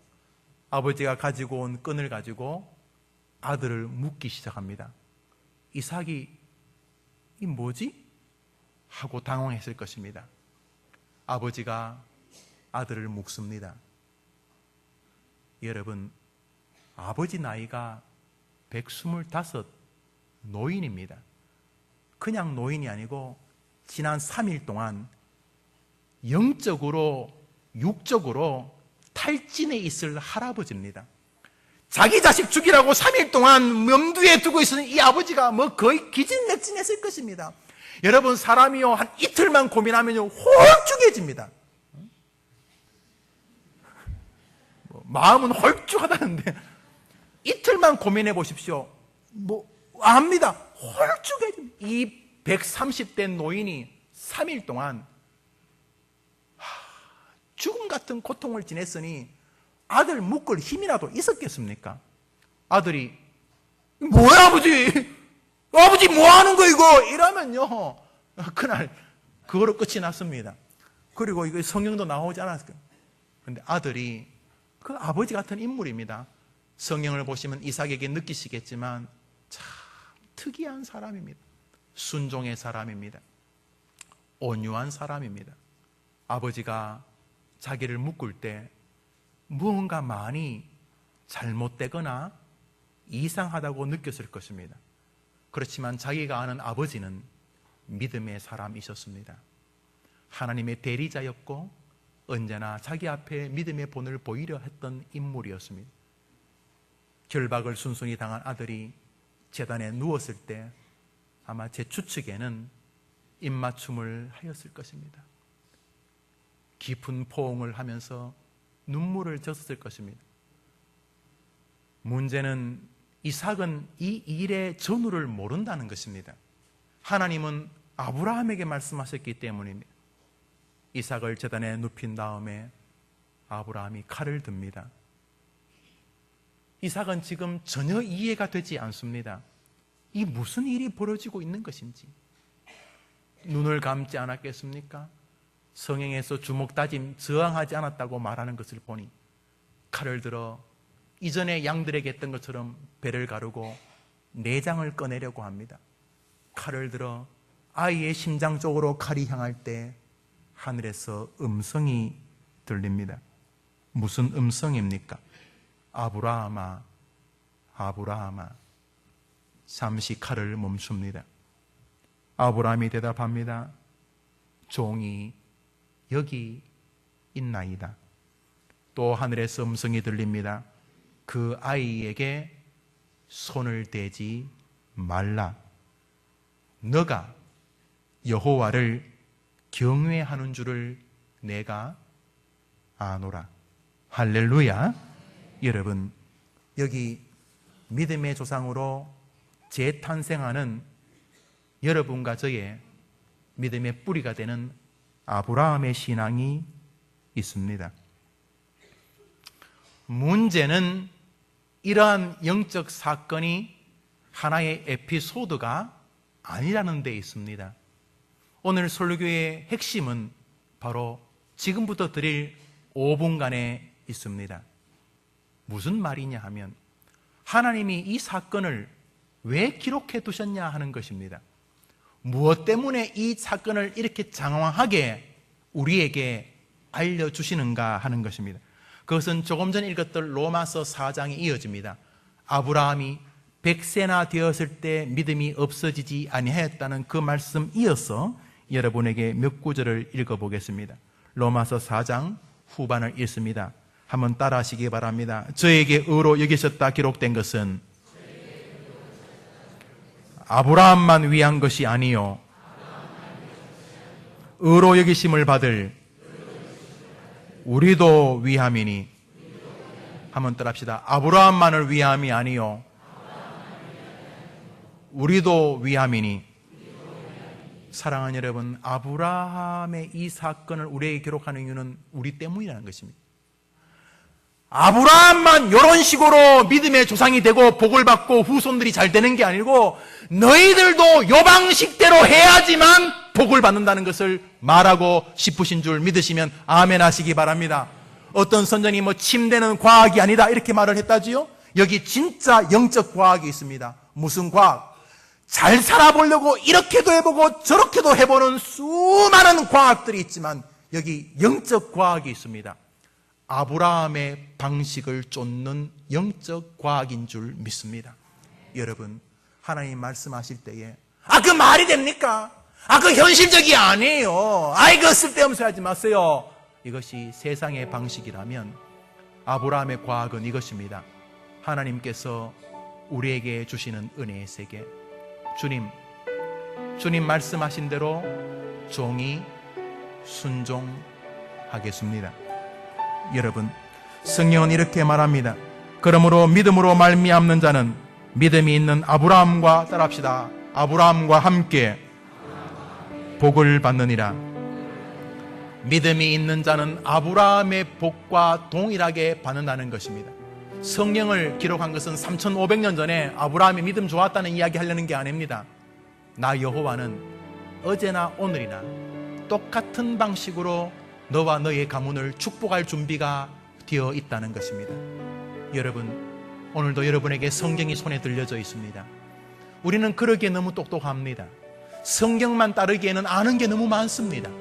[SPEAKER 1] 아버지가 가지고 온 끈을 가지고 아들을 묶기 시작합니다. 이삭이 이 뭐지? 하고 당황했을 것입니다. 아버지가 아들을 묶습니다. 여러분, 아버지 나이가 125 노인입니다. 그냥 노인이 아니고 지난 3일 동안 영적으로 육적으로 탈진해 있을 할아버지입니다. 자기 자식 죽이라고 3일 동안 염두에 두고 있었던 이 아버지가 뭐 거의 기진맥진했을 것입니다. 여러분, 사람이요 한 이틀만 고민하면요 홀쭉해집니다. 마음은 홀쭉하다는데 이틀만 고민해 보십시오. 압니다. 홀쭉해집니다. 이 130대 노인이 3일 동안 죽음 같은 고통을 지냈으니 아들 묶을 힘이라도 있었겠습니까? 아들이 뭐야 아버지? 아버지 뭐 하는 거 이거? 이러면요 그날 그거로 끝이 났습니다. 그리고 이거 성경도 나오지 않았을까요? 그런데 아들이 그 아버지 같은 인물입니다. 성경을 보시면 이삭에게 느끼시겠지만 참 특이한 사람입니다. 순종의 사람입니다. 온유한 사람입니다. 아버지가 자기를 묶을 때 무언가 많이 잘못되거나 이상하다고 느꼈을 것입니다. 그렇지만 자기가 아는 아버지는 믿음의 사람이셨습니다. 하나님의 대리자였고 언제나 자기 앞에 믿음의 본을 보이려 했던 인물이었습니다. 결박을 순순히 당한 아들이 제단에 누웠을 때 아마 제 추측에는 입맞춤을 하였을 것입니다. 깊은 포옹을 하면서 눈물을 젖었을 것입니다. 문제는 이삭은 이 일의 전후를 모른다는 것입니다. 하나님은 아브라함에게 말씀하셨기 때문입니다. 이삭을 제단에 눕힌 다음에 아브라함이 칼을 듭니다. 이삭은 지금 전혀 이해가 되지 않습니다. 이 무슨 일이 벌어지고 있는 것인지. 눈을 감지 않았겠습니까? 성경에서 주먹다짐 저항하지 않았다고 말하는 것을 보니 칼을 들어 이전에 양들에게 했던 것처럼 배를 가르고 내장을 꺼내려고 합니다. 칼을 들어 아이의 심장 쪽으로 칼이 향할 때 하늘에서 음성이 들립니다. 무슨 음성입니까? 아브라함아, 아브라함아. 잠시 칼을 멈춥니다. 아브라함이 대답합니다. 종이 여기 있나이다. 또 하늘에서 음성이 들립니다. 그 아이에게 손을 대지 말라. 너가 여호와를 경외하는 줄을 내가 아노라. 할렐루야. 여러분, 여기 믿음의 조상으로 재탄생하는 여러분과 저의 믿음의 뿌리가 되는 아브라함의 신앙이 있습니다. 문제는 이러한 영적 사건이 하나의 에피소드가 아니라는 데 있습니다. 오늘 설교의 핵심은 바로 지금부터 드릴 5분간에 있습니다. 무슨 말이냐 하면 하나님이 이 사건을 왜 기록해 두셨냐 하는 것입니다. 무엇 때문에 이 사건을 이렇게 장황하게 우리에게 알려주시는가 하는 것입니다. 그것은 조금 전 읽었던 로마서 4장에 이어집니다. 아브라함이 100세나 되었을 때 믿음이 없어지지 아니하였다는 그 말씀 이어서 여러분에게 몇 구절을 읽어보겠습니다. 로마서 4장 후반을 읽습니다. 한번 따라 하시기 바랍니다. 저에게 의로 여기셨다 기록된 것은 아브라함만 위한 것이 아니요 의로 여기심을 받을 우리도 위함이니. 한번 따라 합시다. 아브라함만을 위함이 아니요 우리도 위함이니. 사랑하는 여러분, 아브라함의 이 사건을 우리에게 기록하는 이유는 우리 때문이라는 것입니다. 아브라함만 이런 식으로 믿음의 조상이 되고 복을 받고 후손들이 잘 되는 게 아니고 너희들도 이 방식대로 해야지만 복을 받는다는 것을 말하고 싶으신 줄 믿으시면 아멘 하시기 바랍니다. 어떤 선전이 침대는 과학이 아니다 이렇게 말을 했다지요? 여기 진짜 영적 과학이 있습니다. 무슨 과학? 잘 살아보려고 이렇게도 해보고 저렇게도 해보는 수많은 과학들이 있지만 여기 영적 과학이 있습니다. 아브라함의 방식을 쫓는 영적 과학인 줄 믿습니다. 여러분, 하나님 말씀하실 때에 그 말이 됩니까? 그 현실적이 아니에요. 이거 쓸데없는 소리 하지 마세요. 이것이 세상의 방식이라면 아브라함의 과학은 이것입니다. 하나님께서 우리에게 주시는 은혜의 세계. 주님, 주님 말씀하신 대로 종이 순종하겠습니다. 여러분, 성경은 이렇게 말합니다. 그러므로 믿음으로 말미암는 자는 믿음이 있는 아브라함과 따라합시다. 아브라함과 함께 복을 받느니라. 믿음이 있는 자는 아브라함의 복과 동일하게 받는다는 것입니다. 성경을 기록한 것은 3500년 전에 아브라함이 믿음 좋았다는 이야기 하려는 게 아닙니다. 나 여호와는 어제나 오늘이나 똑같은 방식으로 너와 너의 가문을 축복할 준비가 되어 있다는 것입니다. 여러분, 오늘도 여러분에게 성경이 손에 들려져 있습니다. 우리는 그러기에 너무 똑똑합니다. 성경만 따르기에는 아는 게 너무 많습니다.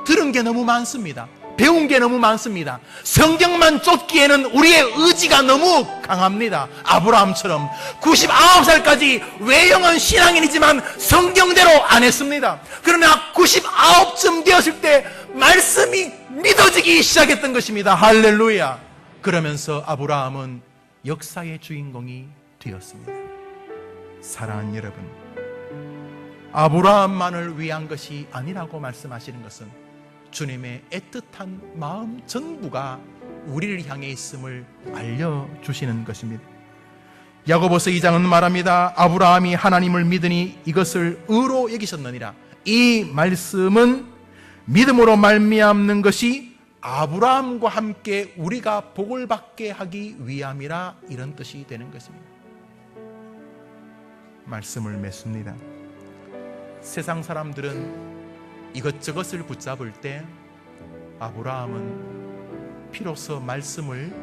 [SPEAKER 1] 들은 게 너무 많습니다. 배운 게 너무 많습니다. 성경만 쫓기에는 우리의 의지가 너무 강합니다. 아브라함처럼 99살까지 외형은 신앙인이지만 성경대로 안 했습니다. 그러나 99쯤 되었을 때 말씀이 믿어지기 시작했던 것입니다. 할렐루야. 그러면서 아브라함은 역사의 주인공이 되었습니다. 사랑하는 여러분, 아브라함만을 위한 것이 아니라고 말씀하시는 것은 주님의 애틋한 마음 전부가 우리를 향해 있음을 알려주시는 것입니다. 야고보서 2장은 말합니다. 아브라함이 하나님을 믿으니 이것을 의로 여기셨느니라. 이 말씀은 믿음으로 말미암는 것이 아브라함과 함께 우리가 복을 받게 하기 위함이라, 이런 뜻이 되는 것입니다. 말씀을 맺습니다. 세상 사람들은 이것저것을 붙잡을 때 아브라함은 비로소 말씀을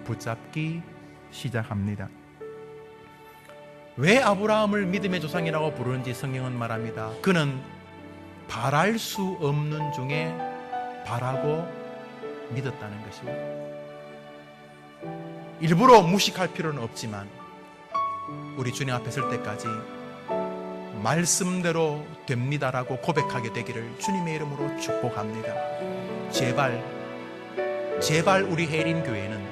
[SPEAKER 1] 붙잡기 시작합니다. 왜 아브라함을 믿음의 조상이라고 부르는지 성경은 말합니다. 그는 바랄 수 없는 중에 바라고 믿었다는 것입니다. 일부러 무식할 필요는 없지만 우리 주님 앞에 설 때까지 말씀대로 됩니다라고 고백하게 되기를 주님의 이름으로 축복합니다. 제발 우리 해림교회는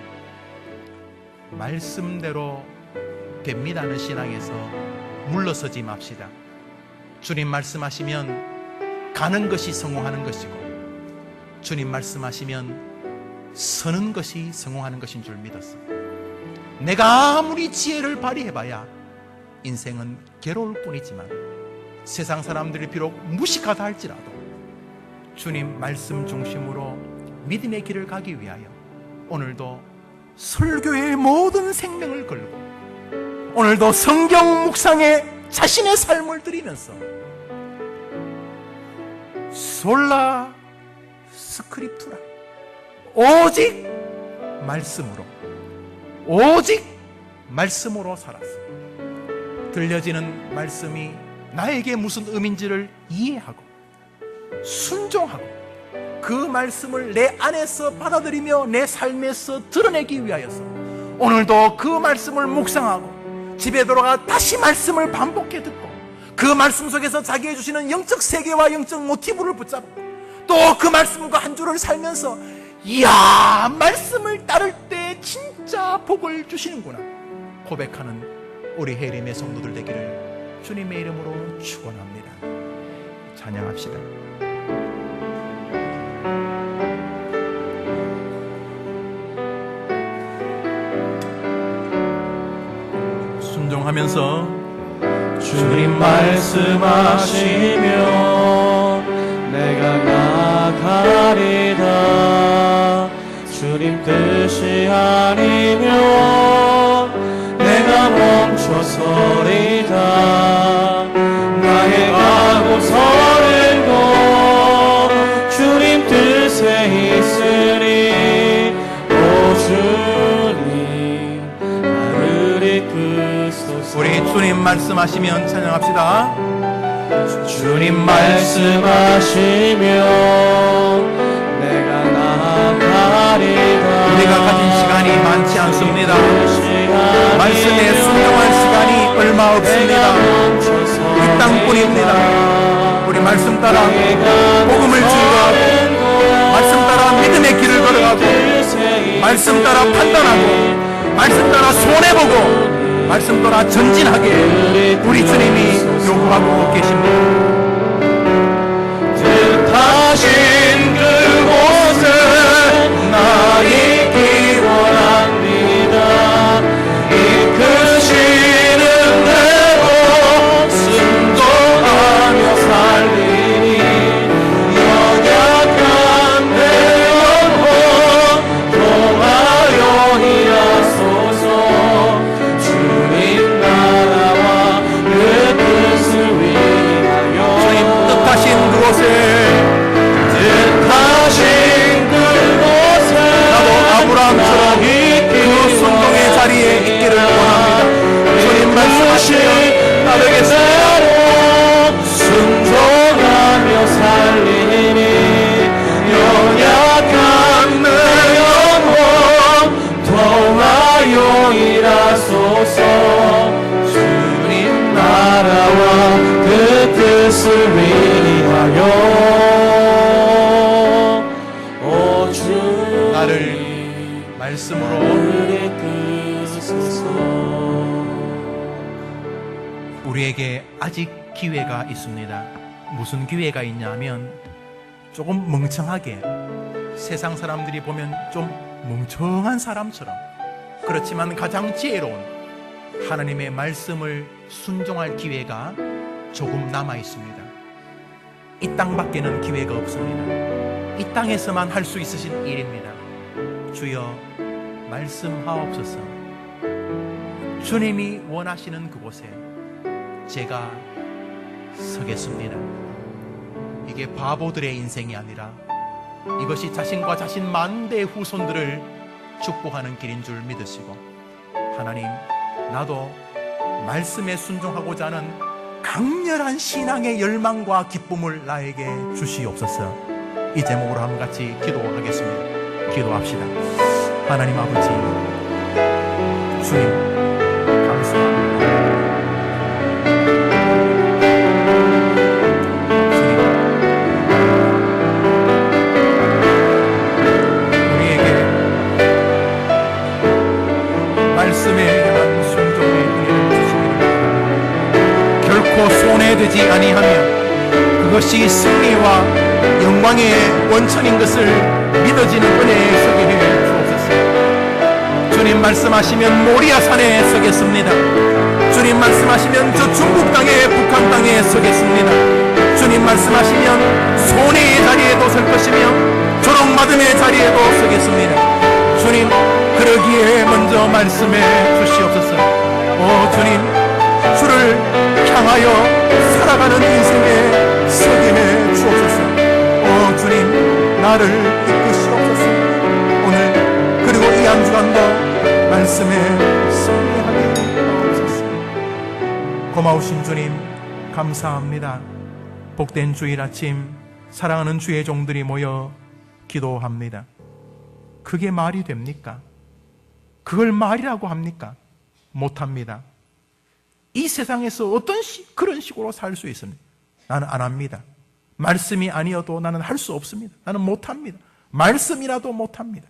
[SPEAKER 1] 말씀대로 됩니다는 신앙에서 물러서지 맙시다. 주님 말씀하시면 가는 것이 성공하는 것이고, 주님 말씀하시면 서는 것이 성공하는 것인 줄 믿었어. 내가 아무리 지혜를 발휘해봐야 인생은 괴로울 뿐이지만, 세상 사람들이 비록 무식하다 할지라도 주님 말씀 중심으로 믿음의 길을 가기 위하여 오늘도 설교의 모든 생명을 걸고, 오늘도 성경 묵상에 자신의 삶을 드리면서 솔라 스크립투라, 오직 말씀으로 살았어. 들려지는 말씀이 나에게 무슨 의미인지를 이해하고 순종하고 그 말씀을 내 안에서 받아들이며 내 삶에서 드러내기 위하여서 오늘도 그 말씀을 묵상하고 집에 돌아가 다시 말씀을 반복해 듣고 그 말씀 속에서 자기의 주시는 영적 세계와 영적 모티브를 붙잡고 또 그 말씀과 한 주를 살면서, 이야, 말씀을 따를 때 진짜 복을 주시는구나 고백하는 우리 해림의 성도들 되기를 주님의 이름으로 축원합니다. 찬양합시다. 순종하면서
[SPEAKER 2] 주님 말씀하시면 내가 나가리다. 주님 뜻이 아니면 내가 멈춰서리다. 나의 가고 서는 곳 주님 뜻에 있으니 오 주님 나를 이끄소서.
[SPEAKER 1] 우리 주님 말씀하시면 찬양합시다.
[SPEAKER 2] 주님 말씀하시면 내가 나가리다.
[SPEAKER 1] 우리가 가진 시간이 많지 않습니다. 말씀에 순종할 시간이 얼마 없습니다. 이 땅뿐입니다. 우리 말씀 따라 복음을 증거하고, 말씀 따라 믿음의 길을 걸어가고, 말씀 따라 판단하고, 말씀 따라 손해보고, 말씀 따라 전진하게 우리 주님이 요구하고 계십니다. 있기를 원합니다. 주님 말씀하시면 따르겠습니다.
[SPEAKER 2] 순종하며 살리니 연약한 내 영혼 통하여 일하소서. 주님 나라와 그 뜻을 위하여 오 주님
[SPEAKER 1] 나를 말씀으로
[SPEAKER 2] 이끄소서.
[SPEAKER 1] 우리에게 아직 기회가 있습니다. 무슨 기회가 있냐면 조금 멍청하게 세상 사람들이 보면 좀 멍청한 사람처럼 그렇지만 가장 지혜로운 하나님의 말씀을 순종할 기회가 조금 남아 있습니다. 이 땅밖에는 기회가 없습니다. 이 땅에서만 할 수 있으신 일입니다. 주여 말씀하옵소서. 주님이 원하시는 그곳에 제가 서겠습니다. 이게 바보들의 인생이 아니라 이것이 자신과 자신 만대의 후손들을 축복하는 길인 줄 믿으시고, 하나님 나도 말씀에 순종하고자 하는 강렬한 신앙의 열망과 기쁨을 나에게 주시옵소서. 이 제목으로 한번 같이 기도하겠습니다. 기도합시다. 하나님 아버지, 주님 감사합니다. 말씀에 향한 순종의 은혜를 주시기를 결코 손해되지 아니하며 그것이 승리와 영광의 원천인 것을 믿어지는 은혜에 서게 해 주옵소서. 주님 말씀하시면 모리아산에 서겠습니다. 주님 말씀하시면 저 중국 땅에 북한 땅에 서겠습니다. 주님 말씀하시면 손해의 자리에도 설 것이며 조롱받음의 자리에도 서겠습니다. 주님 그러기에 먼저 말씀해 주시옵소서. 오 주님, 주를 향하여 살아가는 인생에 서게 해 주옵소서. 오 주님, 나를 이끄시옵소서. 오늘 그리고 이 한 주간도 말씀에 승리하게 하옵소서. 고마우신 주님 감사합니다. 복된 주일 아침 사랑하는 주의 종들이 모여 기도합니다. 그게 말이 됩니까? 그걸 말이라고 합니까? 못합니다. 이 세상에서 어떤 그런 식으로 살 수 있습니까? 나는 안 합니다. 말씀이 아니어도 나는 할 수 없습니다. 나는 못합니다. 말씀이라도 못합니다.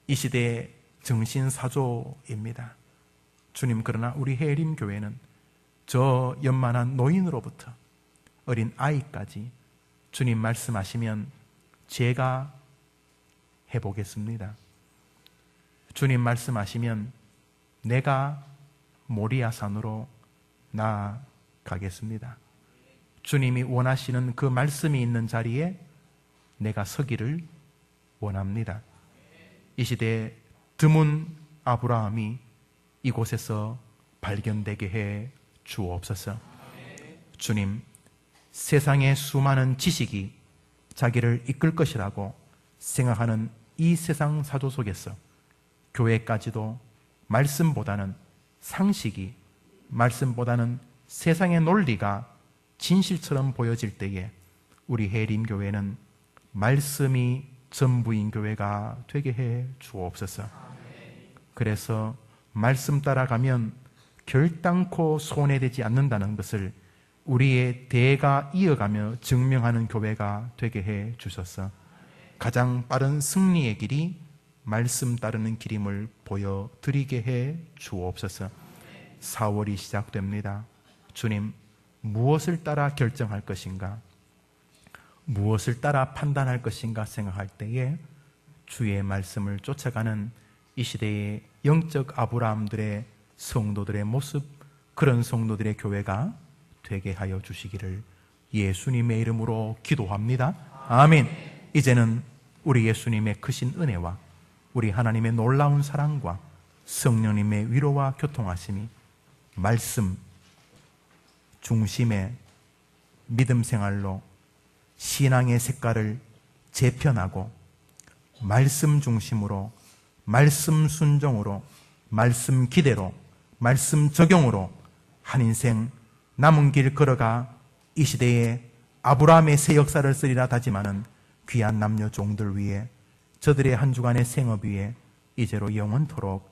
[SPEAKER 1] 이 시대의 정신사조입니다. 주님, 그러나 우리 해림교회는 저 연만한 노인으로부터 어린 아이까지 주님 말씀하시면 제가 해보겠습니다. 주님 말씀하시면 내가 모리아산으로 나아가겠습니다. 주님이 원하시는 그 말씀이 있는 자리에 내가 서기를 원합니다. 이 시대에 드문 아브라함이 이곳에서 발견되게 해 주옵소서. 주님, 세상의 수많은 지식이 자기를 이끌 것이라고 생각하는 이 세상 사조 속에서 교회까지도 말씀보다는 상식이, 말씀보다는 세상의 논리가 진실처럼 보여질 때에 우리 해림교회는 말씀이 전부인 교회가 되게 해 주옵소서. 그래서 말씀 따라가면 결단코 손해되지 않는다는 것을 우리의 대가 이어가며 증명하는 교회가 되게 해 주셔서 가장 빠른 승리의 길이 말씀 따르는 길임을 보여드리게 해 주옵소서. 4월이 시작됩니다. 주님, 무엇을 따라 결정할 것인가, 무엇을 따라 판단할 것인가 생각할 때에 주의 말씀을 쫓아가는 이 시대의 영적 아브라함들의 성도들의 모습, 그런 성도들의 교회가 되게 하여 주시기를 예수님의 이름으로 기도합니다. 아멘. 이제는 우리 예수님의 크신 은혜와 우리 하나님의 놀라운 사랑과 성령님의 위로와 교통하심이 말씀 중심의 믿음 생활로 신앙의 색깔을 재편하고 말씀 중심으로, 말씀 순종으로 말씀 기대로, 말씀 적용으로 한 인생 남은 길 걸어가 이 시대에 아브라함의 새 역사를 쓰리라 다짐하는 귀한 남녀 종들 위에, 저들의 한 주간의 생업 위에 이제로 영원토록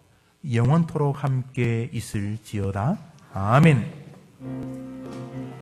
[SPEAKER 1] 함께 있을지어다. 아멘.